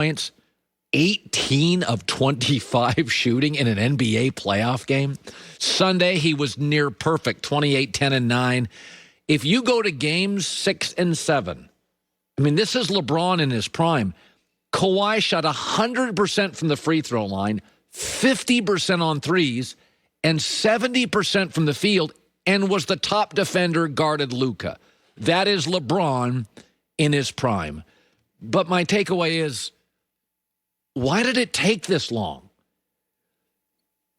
points, 18 of 25 shooting in an NBA playoff game. Sunday, he was near perfect, 28, 10, and 9. If you go to games 6 and 7, I mean, this is LeBron in his prime. Kawhi shot 100% from the free throw line, 50% on threes, and 70% from the field, and was the top defender, guarded Luka. That is LeBron in his prime. But my takeaway is, why did it take this long?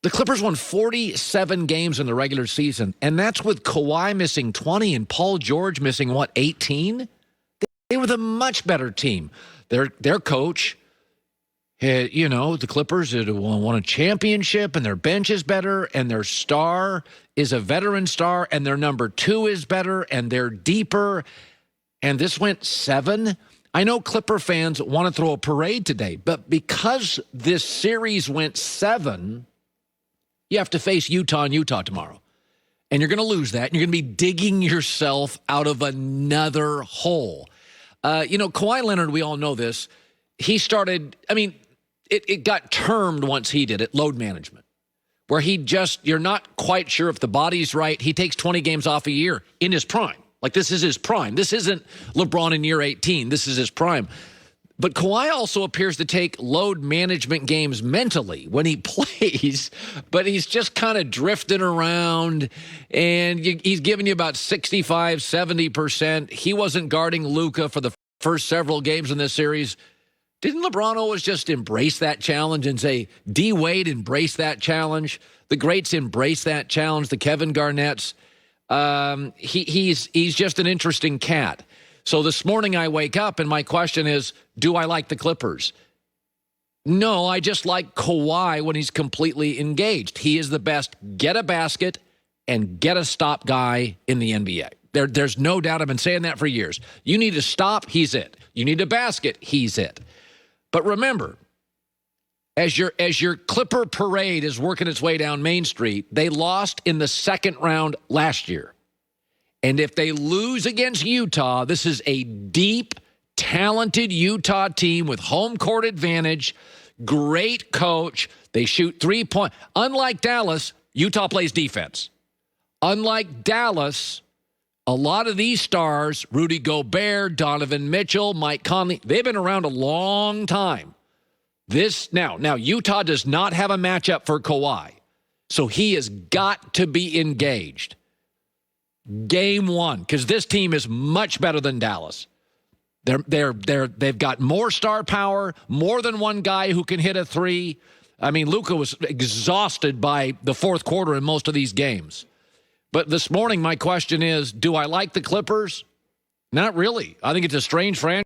The Clippers won 47 games in the regular season, and that's with Kawhi missing 20 and Paul George missing, 18? They were the much better team. Their coach, the Clippers had won a championship, and their bench is better, and their star is a veteran star, and their number 2 is better, and they're deeper. And this went 7. I know Clipper fans want to throw a parade today, but because this series went 7, you have to face Utah and Utah tomorrow. And you're going to lose that, and you're going to be digging yourself out of another hole. Kawhi Leonard, we all know this. He started, it got termed once he did it, load management, where you're not quite sure if the body's right. He takes 20 games off a year in his prime. Like, this is his prime. This isn't LeBron in year 18. This is his prime. But Kawhi also appears to take load management games mentally when he plays, but he's just kind of drifting around, and he's giving you about 65, 70%. He wasn't guarding Luka for the first several games in this series. Didn't LeBron always just embrace that challenge and say, D. Wade embraced that challenge? The greats embrace that challenge, the Kevin Garnetts. He's just an interesting cat. So this morning I wake up and my question is, do I like the Clippers? No, I just like Kawhi when he's completely engaged. He is the best get a basket and get a stop guy in the NBA. There's no doubt. I've been saying that for years. You need a stop, he's it. You need a basket, he's it. But remember, as your Clipper parade is working its way down Main Street, they lost in the second round last year. And if they lose against Utah, this is a deep, talented Utah team with home court advantage, great coach. They shoot 3-point. Unlike Dallas, Utah plays defense. Unlike Dallas, a lot of these stars, Rudy Gobert, Donovan Mitchell, Mike Conley, they've been around a long time. Now, Utah does not have a matchup for Kawhi, so he has got to be engaged. Game 1, because this team is much better than Dallas. They've got more star power, more than one guy who can hit a 3. Luka was exhausted by the fourth quarter in most of these games. But this morning, my question is, do I like the Clippers? Not really. I think it's a strange franchise.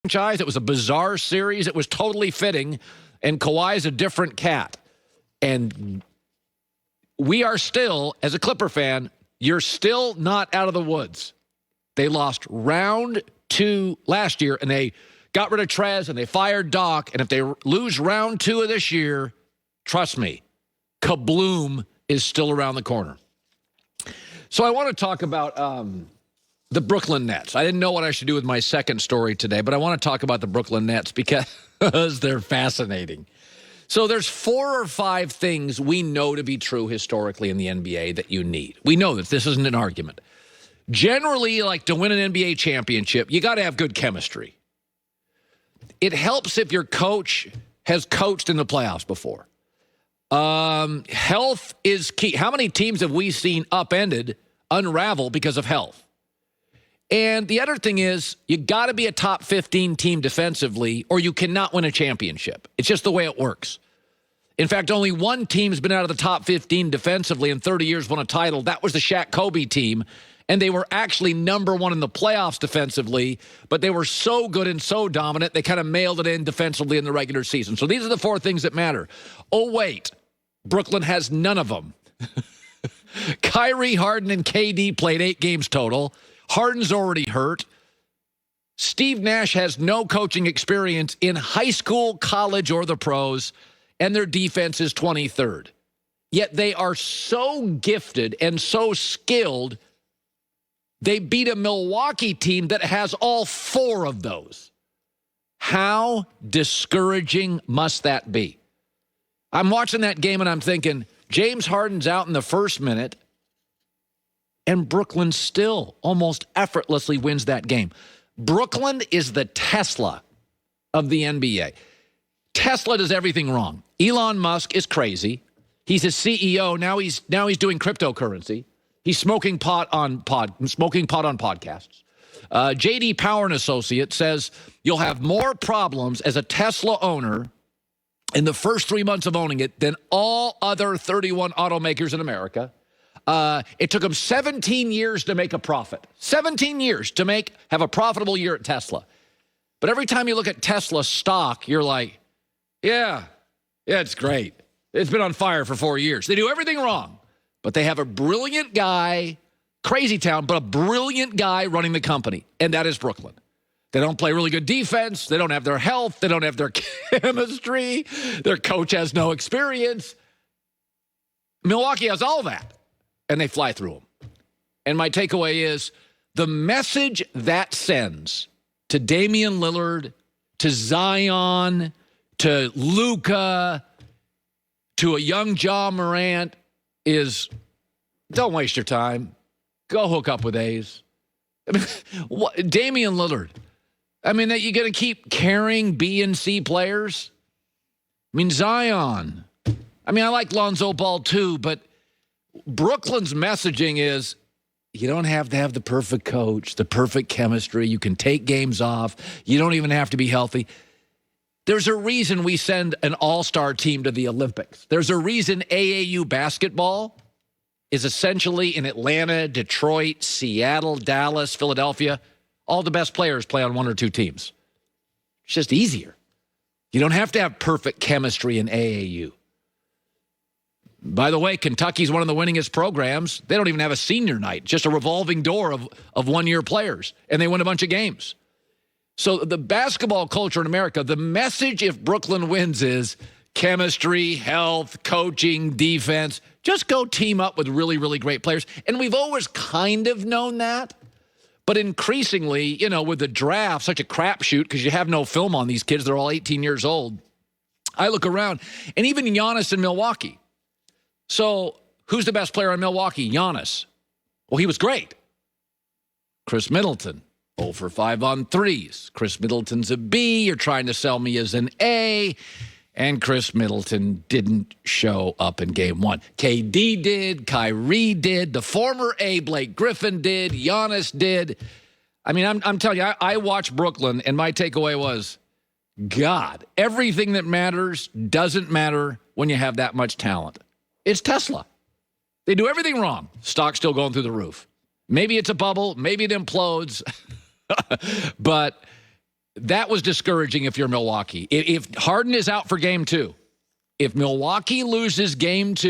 It was a bizarre series. It was totally fitting, and Kawhi is a different cat. And we are still, as a Clipper fan, you're still not out of the woods. They lost round 2 last year, and they got rid of Trez, and they fired Doc. And if they lose round 2 of this year, trust me, kabloom is still around the corner. So I want to talk about the Brooklyn Nets. I didn't know what I should do with my second story today, but I want to talk about the Brooklyn Nets because they're fascinating. So there's 4 or 5 things we know to be true historically in the NBA that you need. We know that this isn't an argument. Generally, like to win an NBA championship, you got to have good chemistry. It helps if your coach has coached in the playoffs before. Health is key. How many teams have we seen upended, unravel because of health? And the other thing is, you got to be a top 15 team defensively, or you cannot win a championship. It's just the way it works. In fact, only one team's been out of the top 15 defensively in 30 years, won a title. That was the Shaq Kobe team. And they were actually number 1 in the playoffs defensively, but they were so good and so dominant, they kind of mailed it in defensively in the regular season. So these are the 4 things that matter. Oh, wait, Brooklyn has none of them. Kyrie, Harden, and KD played 8 games total. Harden's already hurt. Steve Nash has no coaching experience in high school, college, or the pros, and their defense is 23rd. Yet they are so gifted and so skilled, They beat a Milwaukee team that has all 4 of those. How discouraging must that be? I'm watching that game and I'm thinking, James Harden's out in the first minute, and Brooklyn still almost effortlessly wins that game. Brooklyn is the Tesla of the NBA. Tesla does everything wrong. Elon Musk is crazy. He's a CEO. Now he's doing cryptocurrency. He's smoking pot on podcasts. J.D. Power and Associates says you'll have more problems as a Tesla owner in the first 3 months of owning it than all other 31 automakers in America. It took them 17 years to make a profit. 17 years to have a profitable year at Tesla. But every time you look at Tesla stock, you're like, yeah, it's great. It's been on fire for 4 years. They do everything wrong. But they have a brilliant guy, crazy town, but a brilliant guy running the company, and that is Brooklyn. They don't play really good defense. They don't have their health. They don't have their chemistry. Their coach has no experience. Milwaukee has all that, and they fly through them. And my takeaway is the message that sends to Damian Lillard, to Zion, to Luka, to a young Ja Morant is don't waste your time. Go hook up with A's. I mean, Damian Lillard. I mean, that you're going to keep carrying B and C players? I mean, Zion. I mean, I like Lonzo Ball too, but Brooklyn's messaging is you don't have to have the perfect coach, the perfect chemistry. You can take games off. You don't even have to be healthy. There's a reason we send an all-star team to the Olympics. There's a reason AAU basketball is essentially in Atlanta, Detroit, Seattle, Dallas, Philadelphia. All the best players play on 1 or 2 teams. It's just easier. You don't have to have perfect chemistry in AAU. By the way, Kentucky's one of the winningest programs. They don't even have a senior night, just a revolving door of one-year players, and they win a bunch of games. So the basketball culture in America, the message if Brooklyn wins is chemistry, health, coaching, defense. Just go team up with really, really great players. And we've always kind of known that. But increasingly, with the draft, such a crapshoot because you have no film on these kids. They're all 18 years old. I look around, and even Giannis in Milwaukee. So who's the best player in Milwaukee? Giannis. Well, he was great. Chris Middleton. 0 for 5 on threes. Chris Middleton's a B. You're trying to sell me as an A. And Chris Middleton didn't show up in game 1. KD did. Kyrie did. The former A, Blake Griffin did. Giannis did. I mean, I'm telling you, I watched Brooklyn, and my takeaway was, God, everything that matters doesn't matter when you have that much talent. It's Tesla. They do everything wrong. Stock's still going through the roof. Maybe it's a bubble. Maybe it implodes. But that was discouraging if you're Milwaukee. If Harden is out for game 2, if Milwaukee loses game 2,